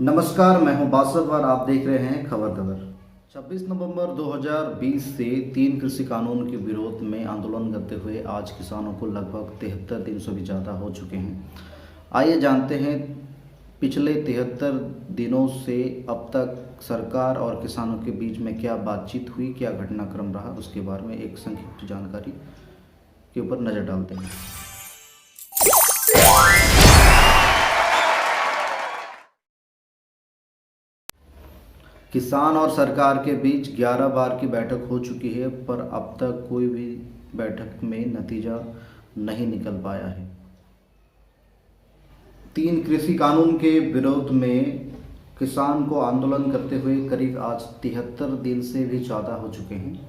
नमस्कार, मैं हूं बासव और आप देख रहे हैं खबर। 26 नवंबर 2020 से 3 कृषि कानून के विरोध में आंदोलन करते हुए आज किसानों को लगभग 73 दिन से भी ज़्यादा हो चुके हैं। आइए जानते हैं पिछले 73 दिनों से अब तक सरकार और किसानों के बीच में क्या बातचीत हुई, क्या घटनाक्रम रहा, उसके बारे में एक संक्षिप्त जानकारी के ऊपर नज़र डालते हैं। किसान और सरकार के बीच 11 बार की बैठक हो चुकी है, पर अब तक कोई भी बैठक में नतीजा नहीं निकल पाया है। 3 कृषि कानून के विरोध में किसान को आंदोलन करते हुए करीब आज 73 दिन से भी ज़्यादा हो चुके हैं।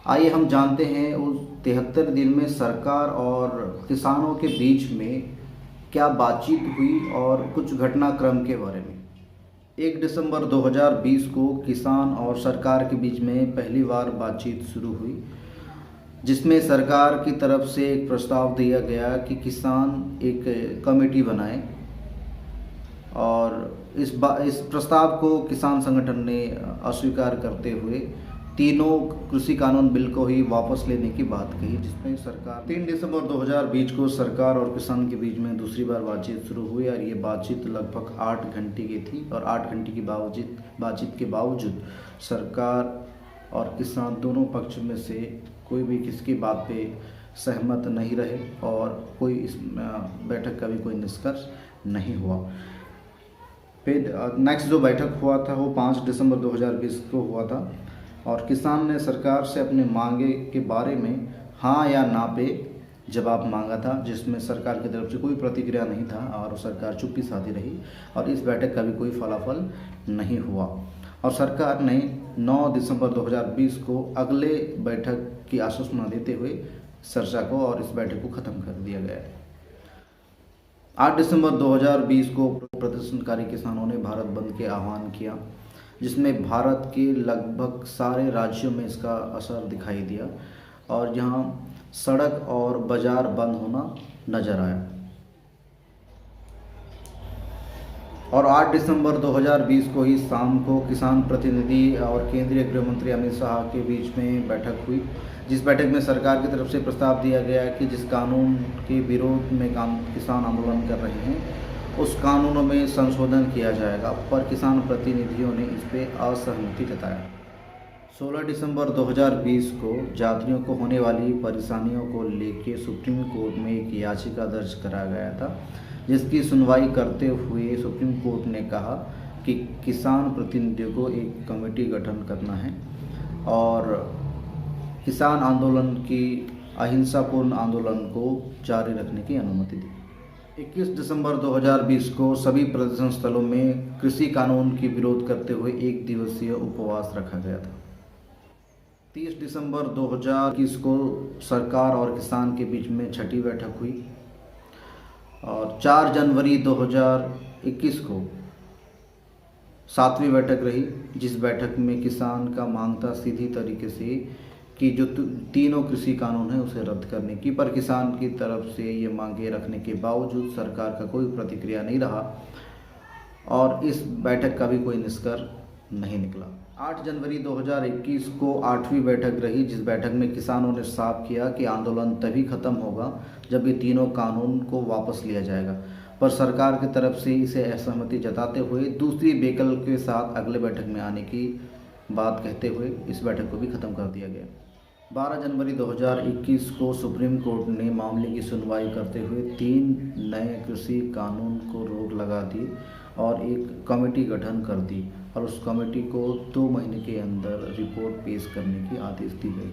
आइए हम जानते हैं उस 73 दिन में सरकार और किसानों के बीच में क्या बातचीत हुई और कुछ घटनाक्रम के बारे में। 1 दिसंबर 2020 को किसान और सरकार के बीच में पहली बार बातचीत शुरू हुई, जिसमें सरकार की तरफ से एक प्रस्ताव दिया गया कि किसान एक कमेटी बनाए और इस प्रस्ताव को किसान संगठन ने अस्वीकार करते हुए तीनों कृषि कानून बिल को ही वापस लेने की बात कही, जिसमें सरकार 3 दिसंबर 2020 को सरकार और किसान के बीच में दूसरी बार बातचीत शुरू हुई और ये बातचीत लगभग 8 घंटे की थी और 8 घंटे की बातचीत के बावजूद सरकार और किसान दोनों पक्ष में से कोई भी किसी की बात पे सहमत नहीं रहे और कोई इस बैठक का भी कोई निष्कर्ष नहीं हुआ। फिर नेक्स्ट जो बैठक हुआ था वो 5 दिसंबर 2020 को हुआ था और किसान ने सरकार से अपने मांगे के बारे में हाँ या ना पे जवाब मांगा था, जिसमें सरकार की तरफ से कोई प्रतिक्रिया नहीं था और सरकार चुप्पी साधी रही और इस बैठक का भी कोई फलाफल नहीं हुआ और सरकार ने 9 दिसंबर 2020 को अगले बैठक की आश्वासना देते हुए चर्चा को और इस बैठक को ख़त्म कर दिया गया। 8 दिसंबर 2020 को प्रदर्शनकारी किसानों ने भारत बंद के आह्वान किया, जिसमें भारत के लगभग सारे राज्यों में इसका असर दिखाई दिया और जहां सड़क और बाज़ार बंद होना नज़र आया। और 8 दिसंबर 2020 को ही शाम को किसान प्रतिनिधि और केंद्रीय गृह मंत्री अमित शाह के बीच में बैठक हुई, जिस बैठक में सरकार की तरफ से प्रस्ताव दिया गया कि जिस कानून के विरोध में किसान आंदोलन कर रहे हैं उस कानूनों में संशोधन किया जाएगा, पर किसान प्रतिनिधियों ने इस पर असहमति जताया। 16 दिसंबर 2020 को जातियों को होने वाली परेशानियों को लेकर सुप्रीम कोर्ट में एक याचिका दर्ज करा गया था, जिसकी सुनवाई करते हुए सुप्रीम कोर्ट ने कहा कि किसान प्रतिनिधियों को एक कमेटी गठन करना है और किसान आंदोलन की अहिंसापूर्ण आंदोलन को जारी रखने की अनुमति दी। 21 दिसंबर 2020 को सभी प्रदर्शन स्थलों में कृषि कानून की विरोध करते हुए 1 दिवसीय उपवास रखा गया था। 30 दिसंबर 2021 को सरकार और किसान के बीच में छठी बैठक हुई और 4 जनवरी 2021 को 7वीं बैठक रही, जिस बैठक में किसान का मांग था सीधी तरीके से कि जो तीनों कृषि कानून है उसे रद्द करने की, पर किसान की तरफ से ये मांगे रखने के बावजूद सरकार का कोई प्रतिक्रिया नहीं रहा और इस बैठक का भी कोई निष्कर्ष नहीं निकला। 8 जनवरी 2021 को 8वीं बैठक रही, जिस बैठक में किसानों ने साफ किया कि आंदोलन तभी खत्म होगा जब ये तीनों कानून को वापस लिया जाएगा, पर सरकार की तरफ से इसे असहमति जताते हुए दूसरी विकल्प के साथ अगले बैठक में आने की बात कहते हुए इस बैठक को भी ख़त्म कर दिया गया। 12 जनवरी 2021 को सुप्रीम कोर्ट ने मामले की सुनवाई करते हुए 3 नए कृषि कानून को रोक लगा दी और एक कमेटी गठन कर दी और उस कमेटी को 2 महीने के अंदर रिपोर्ट पेश करने की आदेश दी गई।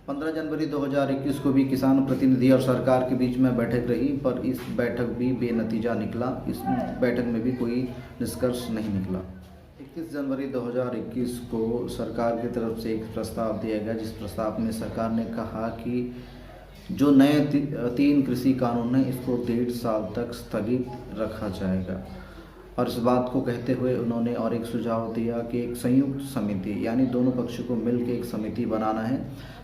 15 जनवरी 2021 को भी किसान प्रतिनिधि और सरकार के बीच में बैठक रही, पर इस बैठक भी बेनतीजा निकला। इस बैठक में भी कोई निष्कर्ष नहीं निकला। 21 जनवरी 2021 को सरकार की तरफ से एक प्रस्ताव दिया गया, जिस प्रस्ताव में सरकार ने कहा कि जो नए 3 कृषि कानून हैं इसको 1.5 साल तक स्थगित रखा जाएगा और इस बात को कहते हुए उन्होंने और एक सुझाव दिया कि एक संयुक्त समिति यानी दोनों पक्षों को मिलकर एक समिति बनाना है,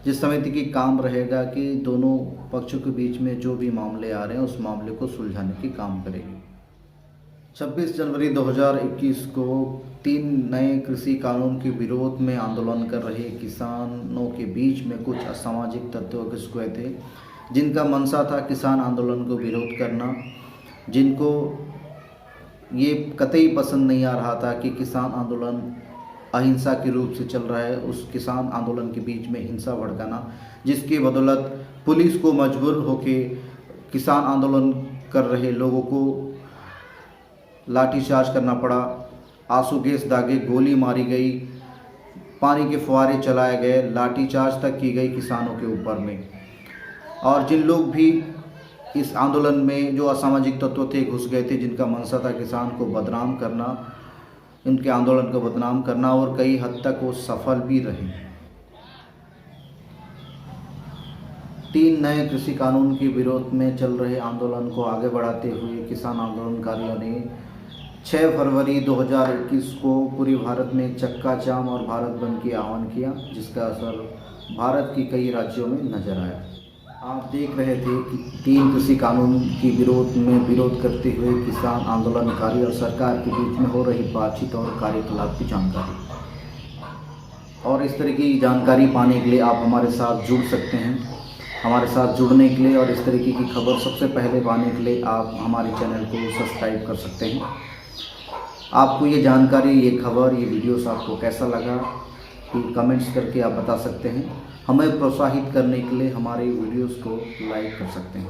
जिस समिति की काम रहेगा कि दोनों पक्षों के बीच में जो भी मामले आ रहे हैं उस मामले को सुलझाने की काम करेगी। 26 जनवरी 2021 को 3 नए कृषि कानून के विरोध में आंदोलन कर रहे किसानों के बीच में कुछ असामाजिक तत्व घुस गए थे, जिनका मंशा था किसान आंदोलन को विरोध करना, जिनको ये कतई पसंद नहीं आ रहा था कि किसान आंदोलन अहिंसा के रूप से चल रहा है। उस किसान आंदोलन के बीच में हिंसा भड़काना, जिसकी बदौलत पुलिस को मजबूर होके किसान आंदोलन कर रहे लोगों को लाठीचार्ज करना पड़ा, आंसू गैस दागे, गोली मारी गई, पानी के फुहारे चलाए गए, लाठीचार्ज तक की गई किसानों के ऊपर में। और जिन लोग भी इस आंदोलन में जो असामाजिक तत्व थे घुस गए थे, जिनका मंशा था किसान को बदनाम करना, इनके आंदोलन को बदनाम करना, और कई हद तक वो सफल भी रहे। 3 नए कृषि कानून के विरोध में चल रहे आंदोलन को आगे बढ़ाते हुए किसान आंदोलनकारियों ने 6 फरवरी 2021 को पूरे भारत में चक्का जाम और भारत बंद की आह्वान किया, जिसका असर भारत के कई राज्यों में नजर आया। आप देख रहे थे कि 3 कृषि कानून के विरोध करते हुए किसान आंदोलनकारी और सरकार के बीच में हो रही बातचीत और कार्यकलाप की जानकारी। और इस तरह की जानकारी पाने के लिए आप हमारे साथ जुड़ सकते हैं। हमारे साथ जुड़ने के लिए और इस तरीके की खबर सबसे पहले पाने के लिए आप हमारे चैनल को सब्सक्राइब कर सकते हैं। आपको ये जानकारी, ये खबर, ये वीडियोस आपको कैसा लगा कि कमेंट्स करके आप बता सकते हैं। हमें प्रोत्साहित करने के लिए हमारे वीडियोस को लाइक कर सकते हैं।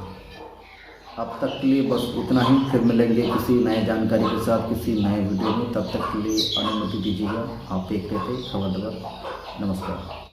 अब तक के लिए बस इतना ही, फिर मिलेंगे किसी नए जानकारी के साथ किसी नए वीडियो में। तब तक के लिए अनुमति दीजिएगा। आप देख रहे थे खबर। नमस्कार।